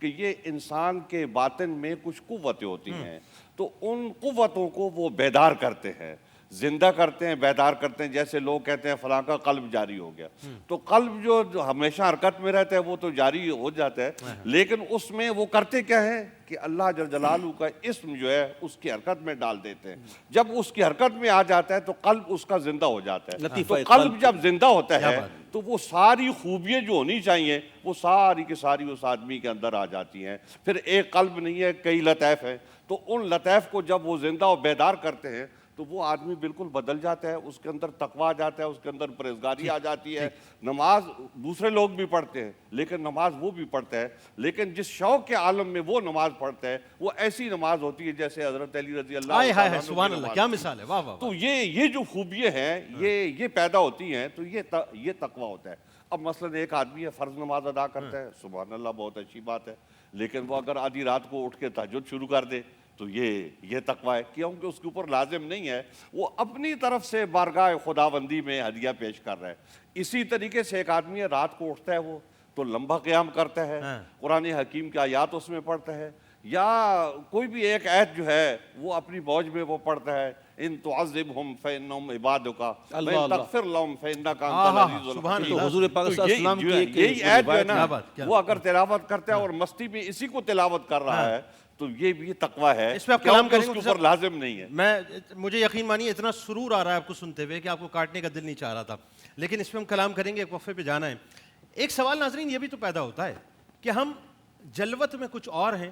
کہ یہ انسان کے باطن میں کچھ قوتیں ہوتی ہیں، تو ان قوتوں کو وہ بیدار کرتے ہیں، زندہ کرتے ہیں، بیدار کرتے ہیں. جیسے لوگ کہتے ہیں فلاں کا قلب جاری ہو گیا، تو قلب جو ہمیشہ حرکت میں رہتا ہے وہ تو جاری ہو جاتا ہے، لیکن اس میں وہ کرتے کیا ہے کہ اللہ جل جلالہ کا اسم جو ہے اس کی حرکت میں ڈال دیتے ہیں. جب اس کی حرکت میں آ جاتا ہے تو قلب اس کا زندہ ہو جاتا ہے. تو قلب جب زندہ ہوتا ہے تو وہ ساری خوبیاں جو ہونی چاہیے وہ ساری کی ساری اس آدمی کے اندر آ جاتی ہیں. پھر ایک قلب نہیں ہے، کئی لطائف ہیں. تو ان لطائف کو جب وہ زندہ و بیدار کرتے ہیں تو وہ آدمی بالکل بدل جاتا ہے، اس کے اندر تقویٰ آ جاتا ہے، اس کے اندر پرہیزگاری آ جاتی ہے. نماز دوسرے لوگ بھی پڑھتے ہیں لیکن نماز وہ بھی پڑھتا ہے، لیکن جس شوق کے عالم میں وہ نماز پڑھتا ہے وہ ایسی نماز ہوتی ہے جیسے حضرت علی رضی اللہ عنہ کی سبحان اللہ، نماز کیا تھی. مثال ہے، واہ واہ. تو یہ جو خوبیاں ہیں یہ پیدا ہوتی ہیں، تو یہ تقویٰ ہوتا ہے. اب مثلا ایک آدمی ہے فرض نماز ادا کرتا ہے، سبحان اللہ بہت اچھی بات ہے، لیکن وہ اگر آدھی رات کو اٹھ کے تہجد شروع کر دے تو یہ تقویٰ ہے، کیونکہ اس کے اوپر لازم نہیں ہے، وہ اپنی طرف سے بارگاہ خداوندی میں ہدیہ پیش کر رہا ہے. اسی طریقے سے ایک آدمی ہے رات کو اٹھتا ہے وہ تو لمبا قیام کرتا ہے، قرآن حکیم کی آیات اس میں پڑھتا ہے، یا کوئی بھی ایک آیت جو ہے وہ اپنی موج میں وہ پڑھتا ہے، ان تعذبہم فإنہم عبادک وإن تغفر لہم فإنک انت العزیز الحکیم. تو حضور پاک صلی اللہ علیہ وسلم کی ایک یہی آیت جو ہے نا روایت وہ اگر تلاوت کرتا ہے اور مستی میں اسی کو تلاوت کر رہا ہے تو یہ بھی تقویٰ ہے، اس پہ آپ کلام کریں اس کے اوپر لازم نہیں ہے. مجھے یقین مانیے اتنا سرور آ رہا ہے آپ کو سنتے ہوئے کہ آپ کو کاٹنے کا دل نہیں چاہ رہا تھا، لیکن اس پہ ہم کلام کریں گے، ایک وقفے پہ جانا ہے. ایک سوال ناظرین یہ بھی تو پیدا ہوتا ہے کہ ہم جلوت میں کچھ اور ہیں،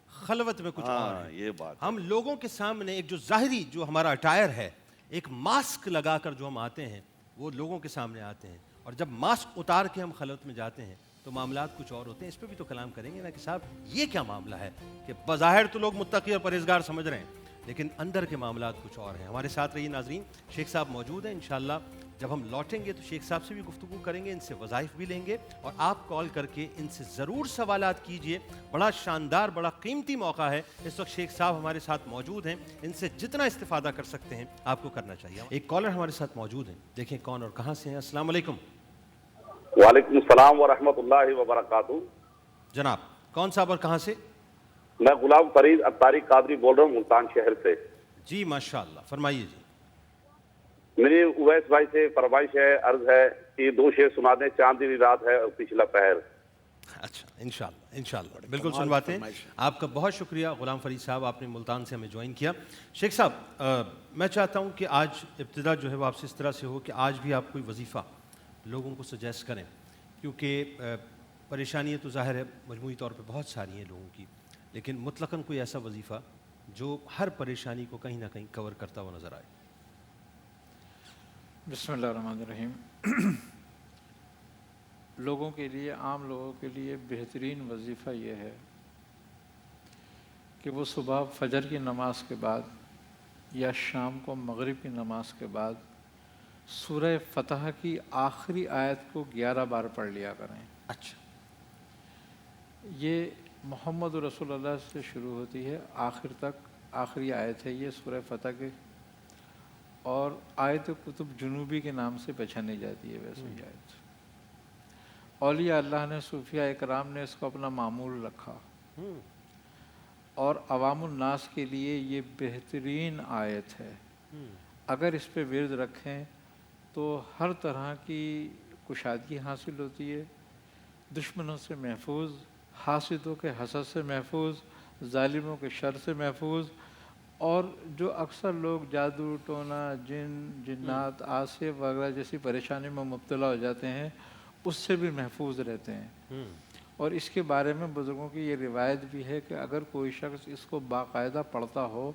خلوت میں کچھ اور ہیں. یہ بات ہم لوگوں کے سامنے ایک جو ظاہری جو ہمارا اٹائر ہے، ایک ماسک لگا کر جو ہم آتے ہیں وہ لوگوں کے سامنے آتے ہیں، اور جب ماسک اتار کے ہم خلوت میں جاتے ہیں تو معاملات کچھ اور ہوتے ہیں. اس پہ بھی تو کلام کریں گے نا کہ صاحب یہ کیا معاملہ ہے کہ بظاہر تو لوگ متقی اور پرہیزگار سمجھ رہے ہیں لیکن اندر کے معاملات کچھ اور ہیں. ہمارے ساتھ رہیے ناظرین، شیخ صاحب موجود ہیں. انشاءاللہ جب ہم لوٹیں گے تو شیخ صاحب سے بھی گفتگو کریں گے، ان سے وظائف بھی لیں گے، اور آپ کال کر کے ان سے ضرور سوالات کیجئے. بڑا شاندار، بڑا قیمتی موقع ہے. اس وقت شیخ صاحب ہمارے ساتھ موجود ہیں، ان سے جتنا استفادہ کر سکتے ہیں آپ کو کرنا چاہیے. ایک کالر ہمارے ساتھ موجود ہیں، دیکھیں کون اور کہاں سے ہیں. السلام علیکم. وعلیکم السلام ورحمۃ اللہ وبرکاتہ. جناب کون صاحب اور کہاں سے؟ میں غلام فرید اتاری قادری بول رہا ہوں ملتان شہر سے. جی ماشاءاللہ، فرمائیے. جی میری اویس بھائی سے فرمائش ہے، عرض ہے کہ دو شعر سنا دیں. چاندنی رات ہے اور پچھلا پہر. اچھا انشاءاللہ بالکل سنواتے ہیں. آپ کا بہت شکریہ غلام فرید صاحب، آپ نے ملتان سے ہمیں جوائن کیا. شیخ صاحب میں چاہتا ہوں کہ آج ابتدا جو ہے وہ آپ سے اس طرح سے ہو کہ آج بھی آپ کوئی وظیفہ لوگوں کو سجیسٹ کریں، کیونکہ پریشانیاں تو ظاہر ہے مجموعی طور پہ بہت ساری ہیں لوگوں کی، لیکن مطلقاً کوئی ایسا وظیفہ جو ہر پریشانی کو کہیں نہ کہیں کور کرتا ہوا نظر آئے. بسم اللہ الرحمن الرحیم. لوگوں کے لیے، عام لوگوں کے لیے بہترین وظیفہ یہ ہے کہ وہ صبح فجر کی نماز کے بعد یا شام کو مغرب کی نماز کے بعد سورہ فتح کی آخری آیت کو 11 بار پڑھ لیا کریں. اچھا. یہ محمد رسول اللہ سے شروع ہوتی ہے، آخر تک آخری آیت ہے یہ سورہ فتح کے، اور آیت کتب جنوبی کے نام سے پہچانی جاتی ہے. ویسے یہ آیت اولیاء اللہ نے، صوفیاء اکرام نے اس کو اپنا معمول رکھا، اور عوام الناس کے لیے یہ بہترین آیت ہے. اگر اس پہ ورد رکھیں تو ہر طرح کی کشادگی حاصل ہوتی ہے، دشمنوں سے محفوظ، حاسدوں کے حسد سے محفوظ، ظالموں کے شر سے محفوظ، اور جو اکثر لوگ جادو ٹونا، جنات، عاصف وغیرہ جیسی پریشانی میں مبتلا ہو جاتے ہیں اس سے بھی محفوظ رہتے ہیں. اور اس کے بارے میں بزرگوں کی یہ روایت بھی ہے کہ اگر کوئی شخص اس کو باقاعدہ پڑھتا ہو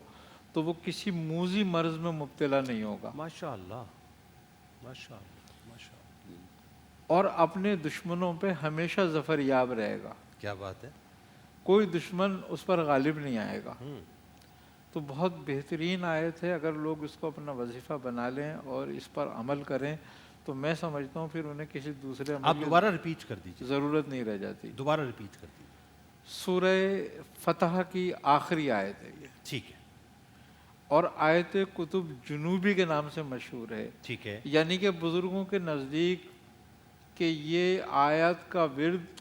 تو وہ کسی موذی مرض میں مبتلا نہیں ہوگا. ماشاءاللہ ماشاءاللہ ماشاءاللہ. اور اپنے دشمنوں پہ ہمیشہ ظفر یاب رہے گا. کیا بات ہے. کوئی دشمن اس پر غالب نہیں آئے گا. تو بہت بہترین آیت ہے. اگر لوگ اس کو اپنا وظیفہ بنا لیں اور اس پر عمل کریں تو میں سمجھتا ہوں پھر انہیں کسی دوسرے آپ دوبارہ ریپیٹ کر دیجیے. ضرورت نہیں رہ جاتی. دوبارہ ریپیٹ کر دیجیے. سورہ فتح کی آخری آیت ہے یہ. ٹھیک ہے. اور آیت کتب جنوبی کے نام سے مشہور ہے. ٹھیک ہے. یعنی کہ بزرگوں کے نزدیک کہ یہ آیت کا ورد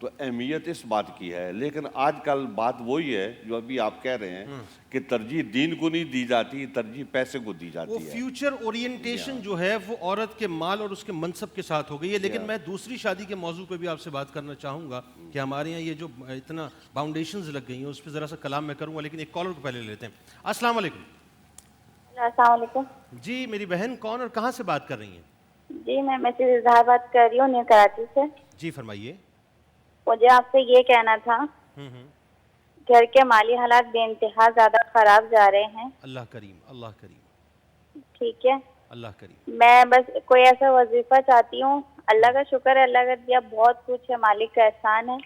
تو اہمیت اس بات کی ہے. لیکن آج کل بات وہی ہے جو ابھی آپ کہہ رہے ہیں کہ ترجیح دین کو نہیں دی جاتی, ترجیح پیسے کو دی وہ جاتی ہے. فیوچر اورینٹیشن جو ہے وہ عورت کے مال اور اس کے منصب کے ساتھ ہو گئی ہے. لیکن میں دوسری شادی کے موضوع پہ بھی آپ سے بات کرنا چاہوں گا کہ ہمارے یہاں یہ جو اتنا باؤنڈیشنز لگ گئی ہیں اس پہ ذرا سا کلام میں کروں گا, لیکن ایک کالر کو پہلے لیتے ہیں. السلام علیکم. السلام علیکم. جی میری بہن کون اور کہاں سے بات کر رہی ہیں؟ جی میں مسز اظہار بات کر رہی ہوں نیو کراچی سے. جی فرمائیے. مجھے آپ سے یہ کہنا تھا, گھر کے مالی حالات بے انتہا زیادہ خراب جا رہے ہیں. اللہ کریم, اللہ کریم. ٹھیک ہے, اللہ کریم. میں بس کوئی ایسا وظیفہ چاہتی ہوں. اللہ کا شکر ہے, اللہ کا دیا بہت کچھ ہے, مالک کا احسان ہے.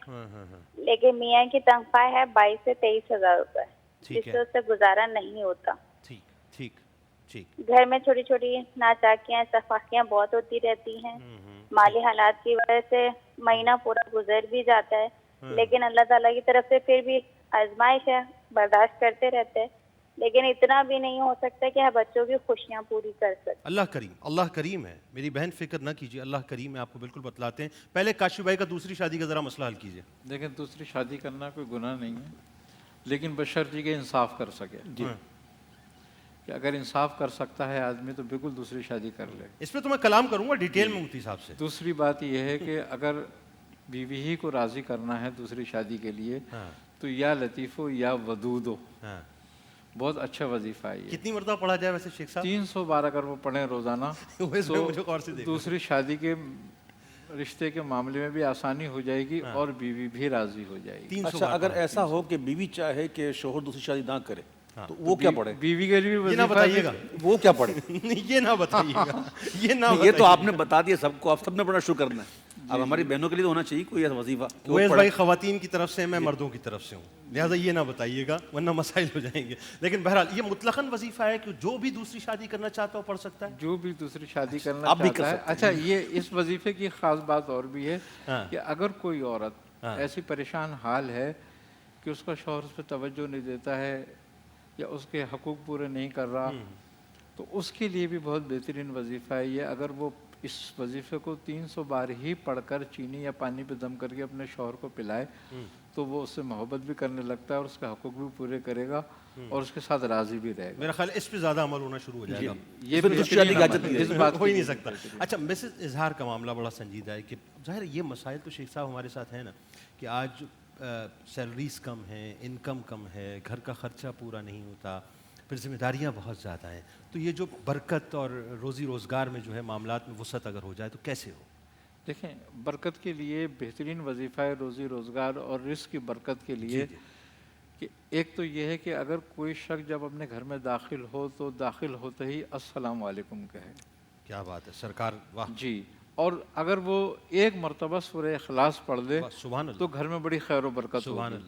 لیکن میاں کی تنخواہ ہے 22 سے 23 ہزار روپے, جس سے اس سے گزارا نہیں ہوتا. ٹھیک ٹھیک ٹھیک. گھر میں چھوٹی چھوٹی ناچاکیاں اتفاقیاں بہت ہوتی رہتی ہیں. مالی حالات کی وجہ سے مہینہ پورا گزر بھی جاتا ہے, لیکن اللہ تعالیٰ کی طرف سے پھر بھی آزمائش ہے, برداشت کرتے رہتے ہیں. لیکن اتنا بھی نہیں ہو سکتا کہ بچوں کی خوشیاں پوری کر سکیں. اللہ کریم, اللہ کریم ہے میری بہن, فکر نہ کیجیے, اللہ کریم ہے, آپ کو بالکل بتلاتے ہیں. پہلے کاشف بھائی کا دوسری شادی کا ذرا مسئلہ حل کیجیے. دیکھیں دوسری شادی کرنا کوئی گناہ نہیں ہے, لیکن بشرطے کہ انصاف کر سکے. جی کہ اگر انصاف کر سکتا ہے آدمی تو بالکل دوسری شادی کر لے. اس پہ تو میں کلام کروں گا ڈیٹیل میں مفتی صاحب سے. دوسری بات یہ ہے کہ اگر بیوی ہی کو راضی کرنا ہے دوسری شادی کے لیے تو یا لطیف ہو یا ودود ہو, بہت اچھا وظیفہ ہے یہ. کتنی مرتبہ پڑھا جائے ویسے شیخ صاحب؟ 300 بار اگر وہ پڑھیں روزانہ تو دوسری شادی کے رشتے کے معاملے میں بھی آسانی ہو جائے گی اور بیوی بھی راضی ہو جائے گی. اچھا اگر ایسا ہو کہ بیوی چاہے کہ شوہر دوسری شادی نہ کرے تو وہ کیا پڑھے؟ بیوی کے لیے یہ نہ بتائیے گا, وہ کیا پڑھے؟ یہ نہ بتائیے گا, یہ تو آپ نے بتا دیا سب کو, آپ سب نے پڑھنا شروع کرنا ہے. اب ہماری بہنوں کے لیے تو ہونا چاہیے کوئی ایسا وظیفہ. اویس بھائی خواتین کی طرف سے, میں مردوں کی طرف سے ہوں, لہٰذا یہ نہ بتائیے گا ورنہ مسائل ہو جائیں گے. لیکن بہرحال یہ مطلقاً وظیفہ ہے کہ جو بھی دوسری شادی کرنا چاہتا ہو پڑھ سکتا ہے. جو بھی دوسری شادی کرنا چاہتا ہے. اچھا یہ اس وظیفے کی خاص بات اور بھی ہے کہ اگر کوئی عورت ایسی پریشان حال ہے کہ اس کا شوہر اس پہ توجہ نہیں دیتا ہے یا اس کے حقوق پورے نہیں کر رہا, تو اس کے لیے بھی بہت بہترین وظیفہ ہے یہ. اگر وہ اس وظیفے کو 300 بار ہی پڑھ کر چینی یا پانی پہ دم کر کے اپنے شوہر کو پلائے تو وہ اس سے محبت بھی کرنے لگتا ہے اور اس کے حقوق بھی پورے کرے گا اور اس کے ساتھ راضی بھی رہے گا. میرا خیال اس پہ زیادہ عمل ہونا شروع ہو جائے گا. یہ اس بات ہو ہی نہیں سکتا. اچھا مسز اظہار کا معاملہ بڑا سنجیدہ ہے کہ ظاہر یہ مسائل تو شیخ صاحب ہمارے ساتھ ہیں نا کہ آج سیلریز کم ہیں, انکم کم ہے, گھر کا خرچہ پورا نہیں ہوتا, پھر ذمہ داریاں بہت زیادہ ہیں. تو یہ جو برکت اور روزی روزگار میں جو ہے معاملات میں وسعت اگر ہو جائے تو کیسے ہو؟ دیکھیں برکت کے لیے بہترین وظیفہ ہے روزی روزگار اور رزق کی برکت کے لیے کہ ایک تو یہ ہے کہ اگر کوئی شخص جب اپنے گھر میں داخل ہو تو داخل ہوتے ہی السلام علیکم کہے. کیا بات ہے سرکار, واہ. جی, اور اگر وہ ایک مرتبہ سورہ اخلاص پڑھ لے تو گھر میں بڑی خیر و برکت ہوگی.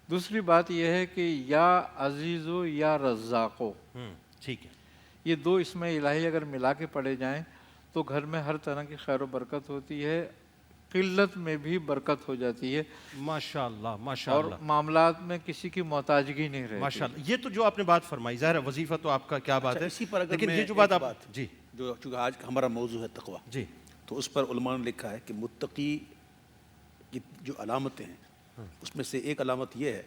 دوسری بات یہ ہے کہ یا عزیزو یا رزاقو, ٹھیک ہے, یہ دو اسم الہی اگر ملا کے پڑھے جائیں تو گھر میں ہر طرح کی خیر و برکت ہوتی ہے, قلت میں بھی برکت ہو جاتی ہے ماشاءاللہ ماشاء اور اللہ, معاملات میں کسی کی محتاجگی نہیں رہتی. ماشاءاللہ. یہ تو جو آپ نے بات فرمائی ظاہر ہے وظیفہ تو آپ کا کیا بات ہے, اسی پر اگر لیکن میں یہ جو بات آپ جی جو چونکہ آج ہمارا موضوع ہے تقویٰ, جی تو اس پر علماء نے لکھا ہے کہ متقی کی جو علامتیں ہیں اس میں سے ایک علامت یہ ہے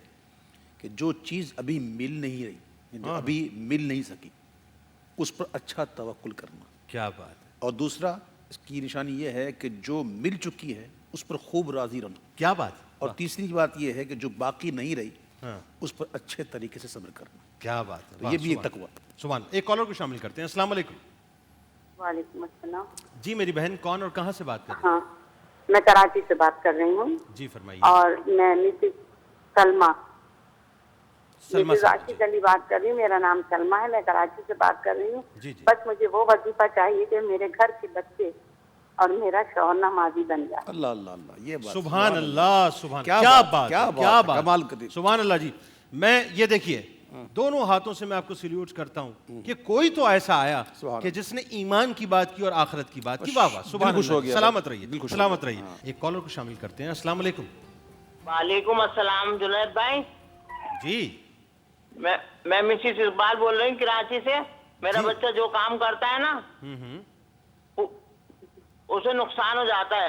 کہ جو چیز ابھی مل نہیں رہی, جو ابھی مل نہیں سکی, اس پر اچھا توکل کرنا. کیا بات ہے. اور دوسرا اس کی نشانی یہ ہے کہ جو مل چکی ہے اس پر خوب راضی رہنا. کیا بات. اور تیسری بات یہ ہے کہ جو باقی نہیں رہی اس پر اچھے طریقے سے صبر کرنا. کیا بات ہے. یہ بھی ایک تقویٰ. سبحان. ایک کالر کو شامل کرتے ہیں. السلام علیکم. وعلیکم السلام. جی میری بہن کون اور کہاں سے بات کر رہی ہیں؟ ہاں میں کراچی سے بات کر رہی ہوں. جی فرمائیے. اور میں مسز سلمہ سلمہ راشد علی بات کر رہی ہوں. میرا نام سلمہ ہے, میں کراچی سے بات کر رہی ہوں. جی جی. بس مجھے وہ وظیفہ چاہیے کہ میرے گھر کے بچے اور میرا شوہر نمازی بن جائے. اللہ اللہ اللہ, یہ بات سبحان اللہ, سبحان. کیا بات, کیا بات, کمال کر. سبحان اللہ. جی میں یہ دیکھیے دونوں ہاتھوں سے میں آپ کو سلیوٹ کرتا ہوں کہ کوئی تو ایسا آیا کہ جس نے ایمان کی بات کی اور آخرت کی بات کی. واہ واہ, سبحان اللہ. سلامت رہیے, سلامت رہیے. ایک کالر کو شامل کرتے ہیں. السلام علیکم. وعلیکم السلام جنید بھائی. جی میں مسز اقبال بول رہی ہوں کراچی سے. میرا بچہ جو کام کرتا ہے نا اسے نقصان ہو جاتا ہے.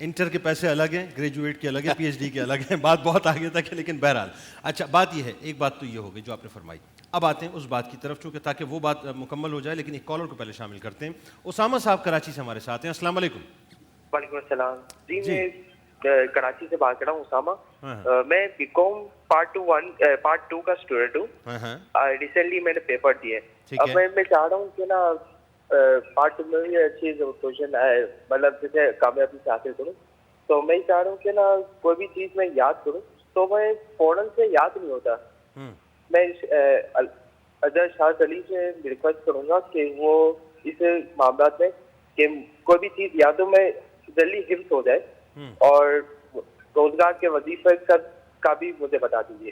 انٹر کے پیسے الگ ہیں, گریجویٹ کے الگ ہیں, پی ایچ ڈی کے الگ ہیں, بات بہت آگے تک ہے, لیکن بہرحال اچھا بات یہ ہے, ایک بات تو یہ ہو گئی جو آپ نے فرمائی. اب آتے ہیں اس بات کی طرف, چونکہ تاکہ وہ بات مکمل ہو جائے, لیکن ایک کالر کو پہلے شامل کرتے ہیں. اسامہ صاحب کراچی سے ہمارے ساتھ ہیں. السلام علیکم. وعلیکم السلام. جی میں کراچی سے بات کر رہا ہوں اسامہ. میں بی کام پارٹ 2 کا اسٹوڈنٹ ہوں. ریسنٹلی میں نے پیپر دیے. اب میں چاہ رہا ہوں کہ نا پارٹ 2 میں بھی اچھی پوزیشن آئے, مطلب جیسے کامیابی سے حاصل کروں. تو میں چاہ رہا ہوں کہ نا کوئی بھی چیز میں یاد کروں تو میں فوراً سے یاد نہیں ہوتا. میں اجہر شاہ علی سے ریکویسٹ کروں گا کہ وہ اس معاملات میں کہ کوئی بھی چیز یاد ہو میں جلدی حفظ ہو جائے, اور روزگار کے وظیفے کا بھی مجھے بتا دیجیے.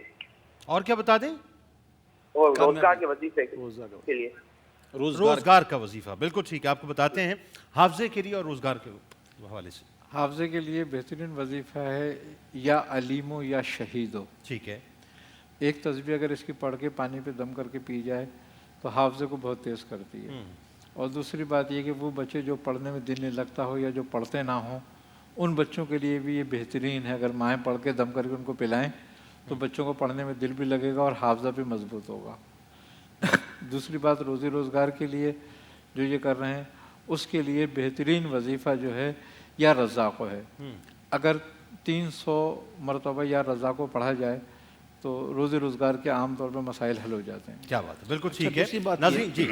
اور کیا بتا دیں؟ روزگار کے وظیفے کے لیے. روزگار کا وظیفہ بالکل ٹھیک ہے, آپ کو بتاتے ہیں حافظے کے لیے اور روزگار کے حوالے سے. حافظے کے لیے بہترین وظیفہ ہے یا علیم ہو یا شہید ہو. ٹھیک ہے. ایک تسبیح اگر اس کی پڑھ کے پانی پہ دم کر کے پی جائے تو حافظے کو بہت تیز کرتی ہے. اور دوسری بات یہ کہ وہ بچے جو پڑھنے میں دل نہیں لگتا ہو یا جو پڑھتے نہ ہوں, ان بچوں کے لیے بھی یہ بہترین ہے. اگر مائیں پڑھ کے دم کر کے ان کو پلائیں تو بچوں کو پڑھنے میں دل بھی لگے گا اور حافظہ بھی مضبوط ہوگا. دوسری بات روزی روزگار کے لیے جو یہ کر رہے ہیں اس کے لیے بہترین وظیفہ جو ہے یا رزاق ہے. اگر 300 مرتبہ یا رزاق کو پڑھا جائے تو روزی روزگار کے عام طور پر مسائل حل ہو جاتے ہیں. کیا بات ہے, بالکل ٹھیک ہے. دوسری بات ناظرین جی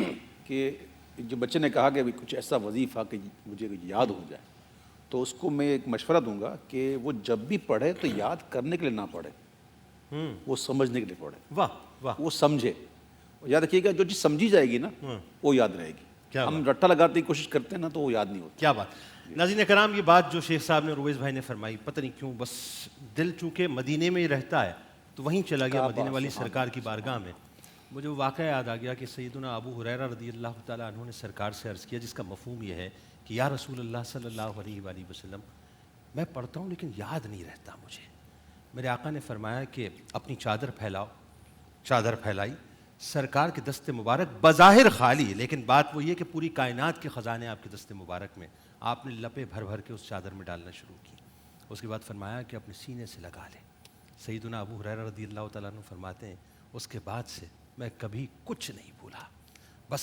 کہ جو بچے نے کہا کہ کچھ ایسا وظیفہ کہ مجھے یاد ہو جائے, تو اس کو میں ایک مشورہ دوں گا کہ وہ جب بھی پڑھے تو یاد کرنے کے لیے نہ پڑھے, وہ سمجھنے کے لیے پڑھے. واہ واہ. وہ سمجھے. یاد رکھیے گا جو چیز سمجھی جائے گی نا وہ یاد رہے گی. ہم رٹا لگانے کی کوشش کرتے ہیں نا تو وہ یاد نہیں ہوتا. کیا بات. ناظرین کرام, یہ بات جو شیخ صاحب نے رویز بھائی نے فرمائی, پتہ نہیں کیوں بس دل چونکہ مدینے میں ہی رہتا ہے تو وہیں چلا گیا, مدینے والی سرکار کی بارگاہ میں. مجھے وہ واقعہ یاد آ گیا کہ سیدنا ابو ہریرہ رضی اللہ تعالیٰ عنہ نے سرکار سے عرض کیا, جس کا مفہوم یہ ہے کہ یا رسول اللہ صلی اللہ علیہ وآلہ وسلم, میں پڑھتا ہوں لیکن یاد نہیں رہتا مجھے. میرے آقا نے فرمایا کہ اپنی چادر پھیلاؤ. چادر پھیلائی, سرکار کے دست مبارک بظاہر خالی, لیکن بات وہ یہ کہ پوری کائنات کے خزانے آپ کے دست مبارک میں. آپ نے لپے بھر بھر کے اس چادر میں ڈالنا شروع کی. اس کے بعد فرمایا کہ اپنے سینے سے لگا لیں. سیدنا ابو ہریرہ رضی اللہ تعالیٰ عنہ فرماتے ہیں اس کے بعد سے میں کبھی کچھ نہیں بھولا. بس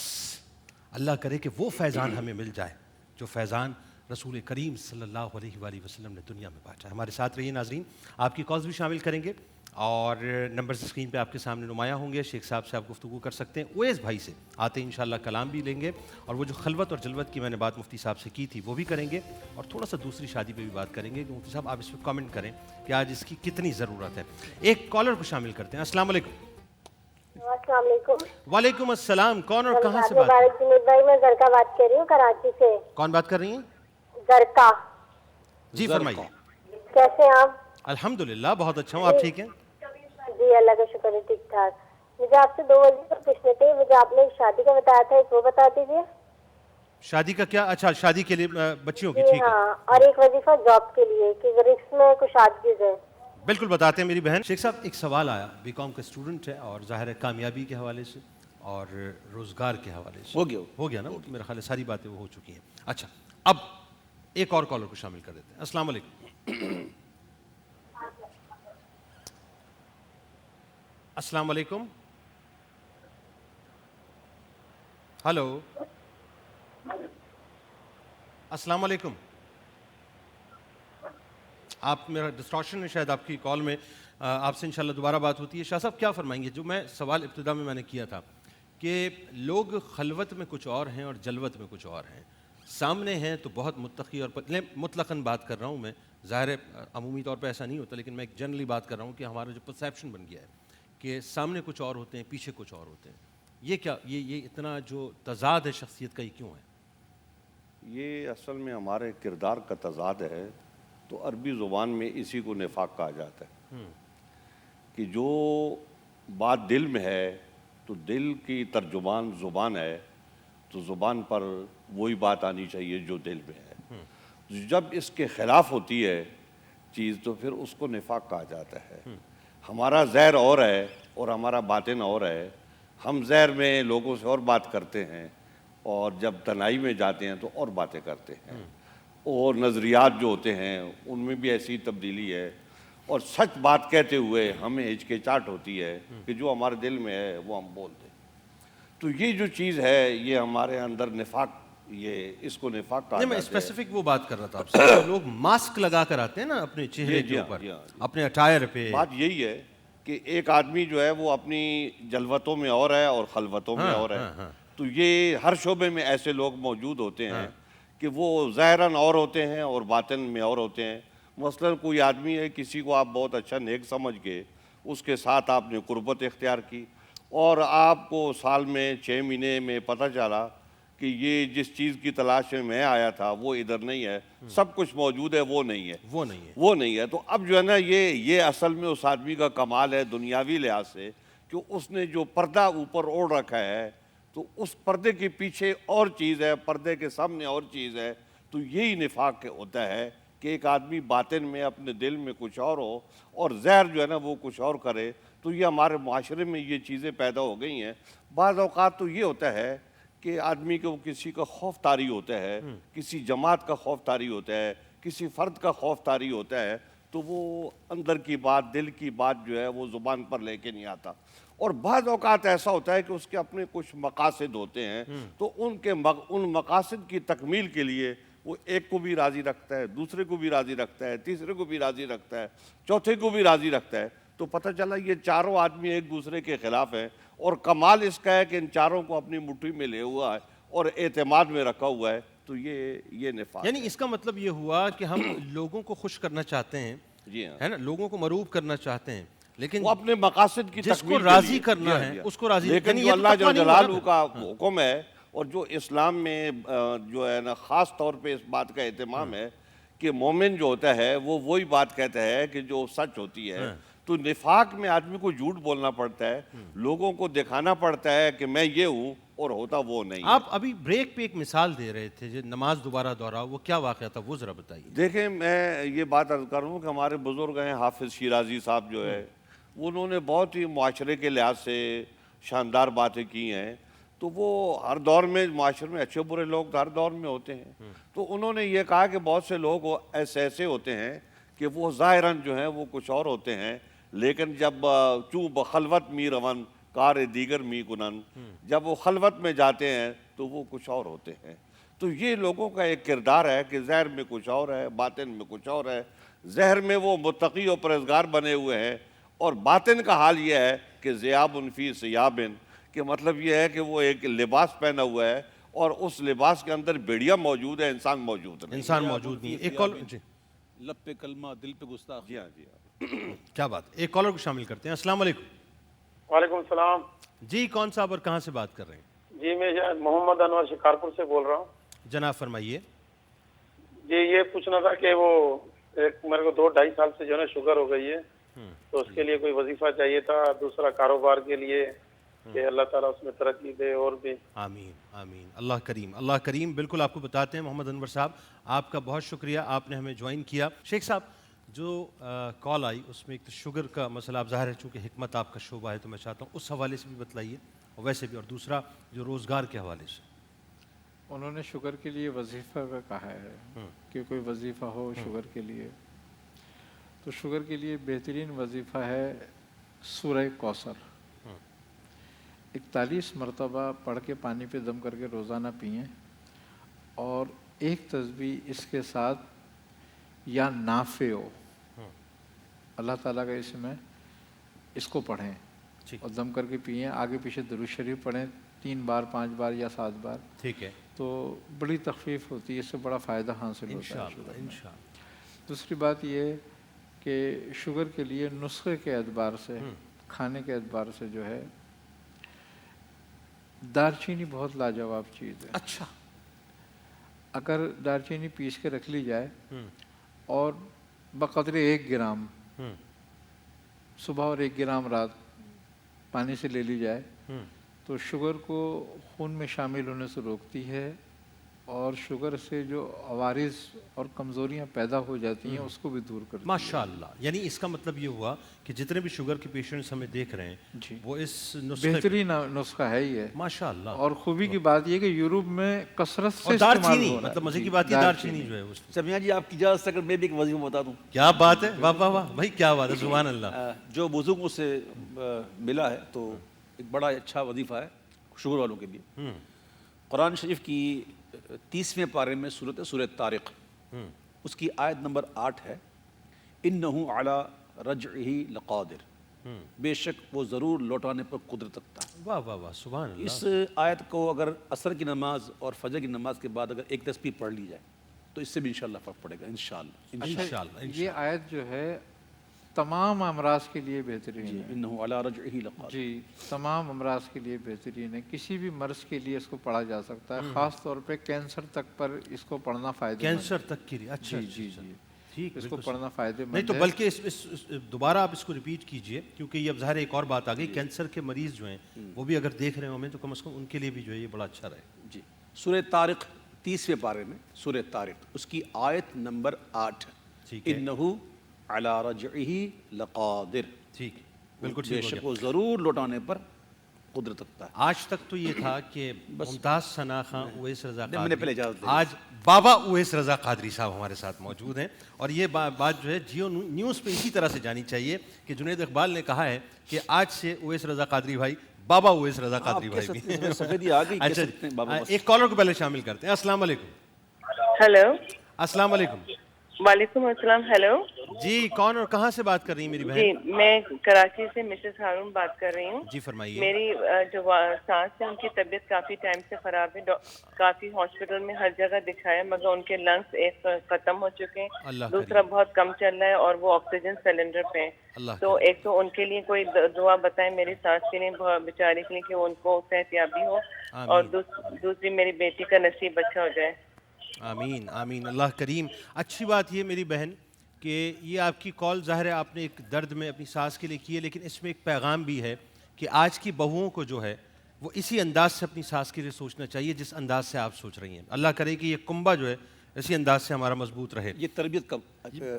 اللہ کرے کہ وہ فیضان ہمیں مل جائے جو فیضان رسول کریم صلی اللہ علیہ وآلہ وسلم نے دنیا میں بانٹا. ہمارے ساتھ رہیے ناظرین, آپ کی کالز بھی شامل کریں گے اور نمبرز اسکرین پہ آپ کے سامنے نمایاں ہوں گے. شیخ صاحب سے آپ گفتگو کر سکتے ہیں. اویس بھائی سے آتے ہیں انشاءاللہ کلام بھی لیں گے, اور وہ جو خلوت اور جلوت کی میں نے بات مفتی صاحب سے کی تھی وہ بھی کریں گے, اور تھوڑا سا دوسری شادی پہ بھی بات کریں گے کہ مفتی صاحب آپ اس پہ کامنٹ کریں کہ آج اس کی کتنی ضرورت ہے. ایک کالر کو شامل کرتے ہیں. السلام علیکم. السلام علیکم. وعلیکم السلام. کون اور کہاں سے بات کر رہی ہیں؟ بھائی میں زرکا بات کر رہی ہوں کراچی سے. کون بات کر رہی ہیں؟ زرکا. جی فرمائیے. کیسے ہیں آپ؟ الحمدللہ بہت اچھا ہوں. آپ ٹھیک ہیں؟ جی اللہ کا شکر ہے ٹھیک ٹھاک. مجھے آپ سے 2 وظیفے پوچھنے تھے. مجھے آپ نے شادی کا بتایا تھا, ایک وہ بتا دیجیے. شادی کا کیا؟ اچھا شادی کے لیے بچیوں کی. ٹھیک ہے. ہاں, اور ایک وظیفہ جاب کے لیے کہ رزق میں کچھ عاجز ہے. بالکل بتاتے ہیں میری بہن. شیخ صاحب ایک سوال آیا, بی کام کا اسٹوڈنٹ ہے اور ظاہر ہے کامیابی کے حوالے سے اور روزگار کے حوالے سے ہو گیا نا, میرا خیال ہے ساری باتیں وہ ہو چکی ہیں. اچھا اب ایک اور کالر کو شامل کر دیتے ہیں. السلام علیکم. السلام علیکم. ہلو السلام علیکم. آپ میرا ڈسٹارشن ہے شاید آپ کی کال میں, آپ سے انشاءاللہ دوبارہ بات ہوتی ہے. شاہ صاحب کیا فرمائیں گے؟ جو میں سوال ابتدا میں نے کیا تھا کہ لوگ خلوت میں کچھ اور ہیں اور جلوت میں کچھ اور ہیں. سامنے ہیں تو بہت متقی, اور مطلقاً بات کر رہا ہوں میں, ظاہر ہے عمومی طور پہ ایسا نہیں ہوتا, لیکن میں ایک جنرلی بات کر رہا ہوں کہ ہمارا جو پرسیپشن بن گیا ہے کہ سامنے کچھ اور ہوتے ہیں پیچھے کچھ اور ہوتے ہیں. یہ کیا یہ اتنا جو تضاد ہے شخصیت کا, یہ کیوں ہے؟ یہ اصل میں ہمارے کردار کا تضاد ہے. تو عربی زبان میں اسی کو نفاق کہا جاتا ہے کہ جو بات دل میں ہے تو دل کی ترجمان زبان ہے, تو زبان پر وہی بات آنی چاہیے جو دل میں ہے. جب اس کے خلاف ہوتی ہے چیز تو پھر اس کو نفاق کہا جاتا ہے. ہمارا ظاہر اور ہے اور ہمارا باطن اور ہے. ہم ظاہر میں لوگوں سے اور بات کرتے ہیں اور جب تنہائی میں جاتے ہیں تو اور باتیں کرتے ہیں. اور نظریات جو ہوتے ہیں ان میں بھی ایسی تبدیلی ہے، اور سچ بات کہتے ہوئے ہمیں ہچکچاہٹ ہوتی ہے کہ جو ہمارے دل میں ہے وہ ہم بول دیں. تو یہ جو چیز ہے یہ ہمارے اندر نفاق، یہ اس کو نفاق کہا نہیں، میں جاتا ہے. اسپیسیفک وہ بات کر رہا تھا آپ سے. لوگ ماسک لگا کر آتے ہیں نا اپنے چہرے کے اوپر، اپنے اٹائر پہ. بات یہی ہے کہ ایک آدمی جو ہے وہ اپنی جلوتوں میں اور ہے اور خلوتوں میں اور ہے. تو یہ ہر شعبے میں ایسے لوگ موجود ہوتے ہیں کہ وہ ظاہراً اور ہوتے ہیں اور باطن میں اور ہوتے ہیں. مثلاً کوئی آدمی ہے، کسی کو آپ بہت اچھا نیک سمجھ کے اس کے ساتھ آپ نے قربت اختیار کی، اور آپ کو سال میں 6 مہینے میں پتہ چلا کہ یہ جس چیز کی تلاش میں آیا تھا وہ ادھر نہیں ہے، سب کچھ موجود ہے، وہ نہیں ہے، وہ نہیں ہے. تو اب جو ہے نا یہ اصل میں اس آدمی کا کمال ہے دنیاوی لحاظ سے کہ اس نے جو پردہ اوپر اوڑھ رکھا ہے تو اس پردے کے پیچھے اور چیز ہے، پردے کے سامنے اور چیز ہے. تو یہی نفاق ہوتا ہے کہ ایک آدمی باطن میں اپنے دل میں کچھ اور ہو اور ظاہر جو ہے نا وہ کچھ اور کرے. تو یہ ہمارے معاشرے میں یہ چیزیں پیدا ہو گئی ہیں. بعض اوقات تو یہ ہوتا ہے کہ آدمی کو کسی کا خوف طاری ہوتا ہے، کسی جماعت کا خوف طاری ہوتا ہے، کسی فرد کا خوف طاری ہوتا ہے، تو وہ اندر کی بات، دل کی بات جو ہے وہ زبان پر لے کے نہیں آتا. اور بعض اوقات ایسا ہوتا ہے کہ اس کے اپنے کچھ مقاصد ہوتے ہیں، تو ان مقاصد کی تکمیل کے لیے وہ ایک کو بھی راضی رکھتا ہے، دوسرے کو بھی راضی رکھتا ہے، تیسرے کو بھی راضی رکھتا ہے، چوتھے کو بھی راضی رکھتا ہے. تو پتہ چلا یہ چاروں آدمی ایک دوسرے کے خلاف ہیں، اور کمال اس کا ہے کہ ان چاروں کو اپنی مٹھی میں لے ہوا ہے اور اعتماد میں رکھا ہوا ہے. تو یہ نفاق. یعنی اس کا مطلب یہ ہوا کہ ہم لوگوں کو خوش کرنا چاہتے ہیں، ہے نا، لوگوں کو مرعوب کرنا چاہتے ہیں، لیکن وہ اپنے مقاصد کی جس کو راضی کرنا ہے اس کو راضی. لیکن جو اللہ جل جلالہ کا حکم ہے اور جو اسلام میں جو ہے نا خاص طور پہ اس بات کا اہتمام ہے کہ مومن جو ہوتا ہے وہ وہی بات کہتا ہے کہ جو سچ ہوتی ہے. تو نفاق میں آدمی کو جھوٹ بولنا پڑتا ہے، لوگوں کو دکھانا پڑتا ہے کہ میں یہ ہوں اور ہوتا وہ نہیں. آپ ابھی بریک پہ ایک مثال دے رہے تھے جو نماز دوبارہ دہراؤ، وہ کیا واقعہ تھا وہ ذرا بتائیے. دیکھیں میں یہ بات عرض کروں کہ ہمارے بزرگ ہیں حافظ شیرازی صاحب جو ہے، انہوں نے بہت ہی معاشرے کے لحاظ سے شاندار باتیں کی ہیں. تو وہ ہر دور میں معاشرے میں اچھے برے لوگ ہر دور میں ہوتے ہیں. تو انہوں نے یہ کہا کہ بہت سے لوگ ایسے ہوتے ہیں کہ وہ ظاہراً جو ہیں وہ کچھ اور ہوتے ہیں، لیکن جب چوں بخلوت می رون کار دیگر می کنن، جب وہ خلوت میں جاتے ہیں تو وہ کچھ اور ہوتے ہیں. تو یہ لوگوں کا ایک کردار ہے کہ ظاہر میں کچھ اور ہے، باطن میں کچھ اور ہے. ظاہر میں وہ متقی و پرہیزگار بنے ہوئے ہیں، اور باطن کا حال یہ ہے کہ ذیاب فی ثیاب، کہ مطلب یہ ہے کہ وہ ایک لباس پہنا ہوا ہے اور اس لباس کے اندر بیڑیا موجود ہے، انسان موجود نہیں. انسان موجود نہیں. ایک کال، جی لب پہ کلمہ دل پہ گستاخ. جی ہاں جی ہاں کیا بات. ایک کالر کو شامل کرتے ہیں. السلام علیکم. وعلیکم السلام. جی کون صاحب اور کہاں سے بات کر رہے ہیں؟ جی میں محمد انور شکارپور سے بول رہا ہوں. جناب فرمائیے. جی یہ پوچھنا تھا کہ وہ ایک میرے کو 2-2.5 سال سے جو ہے شوگر ہو گئی ہے، تو اس کے لیے کوئی وظیفہ چاہیے تھا، دوسرا کاروبار کے لیے کہ اللہ تعالیٰ اس میں ترقی دے. اور بھی آمین آمین. اللہ کریم اللہ کریم. بالکل آپ کو بتاتے ہیں محمد انور صاحب، آپ کا بہت شکریہ، آپ نے ہمیں جوائن کیا. شیخ صاحب جو کال آئی اس میں ایک تو شوگر کا مسئلہ، آپ ظاہر ہے چونکہ حکمت آپ کا شعبہ ہے تو میں چاہتا ہوں اس حوالے سے بھی بتلائیے، اور ویسے بھی، اور دوسرا جو روزگار کے حوالے سے. انہوں نے شوگر کے لیے وظیفہ کا کہا ہے کہ کوئی وظیفہ ہو شوگر کے لیے. تو شوگر کے لیے بہترین وظیفہ ہے سورہ کوثر. 41 مرتبہ پڑھ کے پانی پہ دم کر کے روزانہ پئیں، اور ایک تسبیح اس کے ساتھ یا نافع ہو، اللہ تعالیٰ کا اسم ہے، اس کو پڑھیں اور دم کر کے پئیں. آگے پیچھے درود شریف پڑھیں 3 بار 5 بار یا 7 بار. ٹھیک ہے. تو بڑی تخفیف ہوتی ہے، اس سے بڑا فائدہ حاصل ہوتا ہے انشاءاللہ. دوسری بات یہ کہ شوگر کے لیے نسخے کے اعتبار سے، کھانے کے اعتبار سے جو ہے دارچینی بہت لاجواب چیز ہے. اچھا. اگر دارچینی پیس کے رکھ لی جائے اور بقدر 1 گرام صبح اور 1 گرام رات پانی سے لے لی جائے تو شوگر کو خون میں شامل ہونے سے روکتی ہے اور شوگر سے جو عوارض اور کمزوریاں پیدا ہو جاتی ہیں اس کو بھی دور کرتی ہے. ماشاء اللہ. یعنی اس کا مطلب یہ ہوا کہ جتنے بھی شوگر کے پیشنٹس ہمیں دیکھ رہے ہیں وہ اس نسخے بہترین نسخہ ہے ہی ہے ماشاء اللہ. اور خوبی کی بات یہ کہ یورپ میں کثرت سے دار استعمال چینی ہو رہا ہے. مطلب مزے کی بات یہ دار چینی جو ہے اس میں. سمیع جی آپ کی اجازت سے اگر میں بھی ایک وظیفہ بتا دوں. کیا بات ہے, واہ واہ واہ بھائی کیا بات ہے, سبحان اللہ. جو بزرگوں سے ملا ہے تو ایک بڑا اچھا وظیفہ ہے شوگر والوں کے لیے. قرآن شریف کی 30ویں پارے میں سورہ طارق اس کی آیت نمبر 8 ہے, اِنَّهُ عَلَى رَجْعِهِ لَقَادِرٌ, بے شک وہ ضرور لوٹانے پر قدرت رکھتا ہے. واہ واہ واہ سبحان اللہ. اس آیت کو اگر عصر کی نماز اور فجر کی نماز کے بعد اگر ایک تسبیح پڑھ لی جائے تو اس سے بھی انشاءاللہ فرق پڑے گا انشاءاللہ. یہ آیت جو ہے تمام امراض کے لیے بہترین ہے. اِنَّهُ عَلَى رَجْعِهِ لَقَادِرٌ. جی تمام امراض کے لیے بہترین ہے. کسی بھی مرض کے لیے اس کو پڑھا جا سکتا ہے, خاص طور پہ کینسر تک پر اس کو پڑھنا فائدہ مند ہے. کینسر تک کے لیے اچھا جی ٹھیک, اس کو پڑھنا فائدہ مند نہیں تو ہے. بلکہ دوبارہ آپ اس کو ریپیٹ کیجئے کیونکہ یہ اب ظاہر ایک اور بات آ گئی. کینسر کے مریض جو ہیں وہ بھی اگر دیکھ رہے ہوں ہمیں تو کم از کم ان کے لیے بھی جو ہے یہ بڑا اچھا رہے. جی سورہ طارق 30ویں پارے میں سورہ طارق اس کی آیت نمبر 8 اِنَّهُ عَلَى رَجْعِهِ لَقَادِرٌ. ٹھیک بالکل بے شک وہ ضرور لوٹانے پر قدرت رکھتا ہے. آج تک تو یہ تھا کہ ممتاز ثنا خان اویس رضا میں نے پہلے اجازت آج بابا اویس رضا قادری صاحب ہمارے ساتھ موجود ہیں, اور یہ بات جو ہے جیو نیوز پہ اسی طرح سے جانی چاہیے کہ جنید اقبال نے کہا ہے کہ آج سے اویس رضا قادری بھائی بابا اویس رضا قادری بھائی بھی. سفیدی آ گئی. اچھا ایک کالر کو پہلے شامل کرتے ہیں. السلام علیکم. ہیلو. السلام علیکم. وعلیکم السلام. ہیلو جی کون اور کہاں سے بات کر رہی ہیں میری بہن؟ جی میں کراچی سے مسز ہارون بات کر رہی ہوں. جی فرمائیے. میری جو سانس ہے ان کی طبیعت کافی ٹائم سے خراب ہے, کافی ہاسپٹل میں ہر جگہ دکھایا مگر ان کے لنگس ایک ختم ہو چکے ہیں, دوسرا بہت کم چل رہا ہے اور وہ آکسیجن سلنڈر پہ ہیں. تو ایک تو ان کے لیے کوئی دعا بتائیں میری سانس کے لیے, بیچاری کے لیے کہ ان کو صحتیابی ہو, اور دوسری میری بیٹی کا نصیب اچھا ہو جائے. آمین آمین اللہ کریم. اچھی بات یہ میری بہن کہ یہ آپ کی کال ظاہر ہے آپ نے ایک درد میں اپنی سانس کے لیے کی ہے, لیکن اس میں ایک پیغام بھی ہے کہ آج کی بہوؤں کو جو ہے وہ اسی انداز سے اپنی سانس کے لیے سوچنا چاہیے جس انداز سے آپ سوچ رہی ہیں. اللہ کرے کہ یہ کنبہ جو ہے اسی انداز سے ہمارا مضبوط رہے. یہ تربیت کا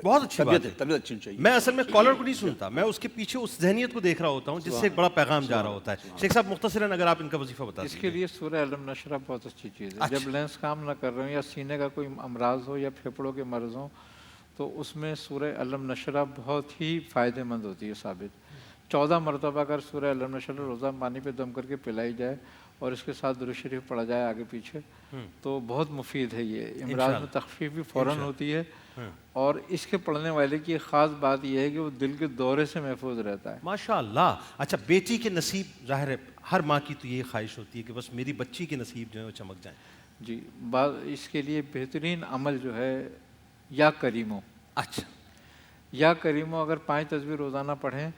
بہت اچھی بات ہے. تربیت اچھی چاہیے. میں اصل میں کالر کو نہیں سنتا, میں اس کے پیچھے اس ذہنیت کو دیکھ رہا ہوتا ہوں جس سے ایک بڑا پیغام جا رہا ہوتا ہے. شیخ صاحب مختصراً اگر آپ ان کا وظیفہ بتا دیں. اس کے لیے سورہ علم نشرہ بہت اچھی چیز ہے. جب لینس کام نہ کر رہے ہوں یا سینے کا کوئی امراض ہو یا پھیپھڑوں کے مرض ہوں تو اس میں سورہ علم نشرہ بہت ہی فائدہ مند ہوتی ہے ثابت. 14 مرتبہ اگر سورہ علم نشرہ روزہ پانی پہ دم کر کے پلائی جائے اور اس کے ساتھ درود شریف پڑھا جائے آگے پیچھے تو بہت مفید ہے. یہ امراض میں تخفیف بھی فوراً ہوتی ہے, اور اس کے پڑھنے والے کی ایک خاص بات یہ ہے کہ وہ دل کے دورے سے محفوظ رہتا ہے. ماشاء اللہ. اچھا بیٹی کے نصیب ظاہر ہے ہر ماں کی تو یہ خواہش ہوتی ہے کہ بس میری بچی کے نصیب جو ہے وہ چمک جائیں. جی اس کے لیے بہترین عمل جو ہے یا کریمو. اچھا یا کریمو اگر 5 تسبیح روزانہ پڑھیں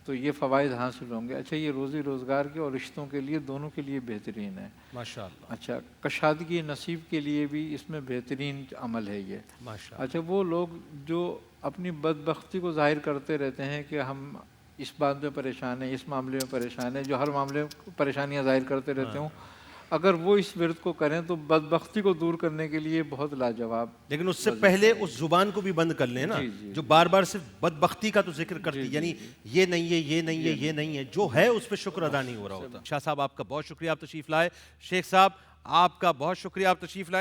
تو یہ فوائد حاصل ہوں گے. اچھا یہ روزی روزگار کے اور رشتوں کے لیے دونوں کے لیے بہترین ہے ماشاء اللہ. اچھا کشادگی نصیب کے لیے بھی اس میں بہترین عمل ہے یہ ماشاء اللہ. اچھا وہ لوگ جو اپنی بدبختی کو ظاہر کرتے رہتے ہیں کہ ہم اس بات میں پریشان ہیں, اس معاملے میں پریشان ہیں, جو ہر معاملے میں پریشانیاں ظاہر کرتے رہتے ہوں, اگر وہ اس ورد کو کریں تو بدبختی کو دور کرنے کے لیے بہت لاجواب. لیکن اس سے پہلے اس زبان کو بھی بند کر لیں نا جو بار بار صرف بدبختی کا تو ذکر کرتی, یعنی یہ نہیں ہے یہ نہیں ہے یہ نہیں ہے, جو ہے اس پہ شکر ادا نہیں ہو رہا ہوتا. شاہ صاحب آپ کا بہت شکریہ آپ تشریف لائے. شیخ صاحب آپ کا بہت شکریہ آپ تشریف لائے.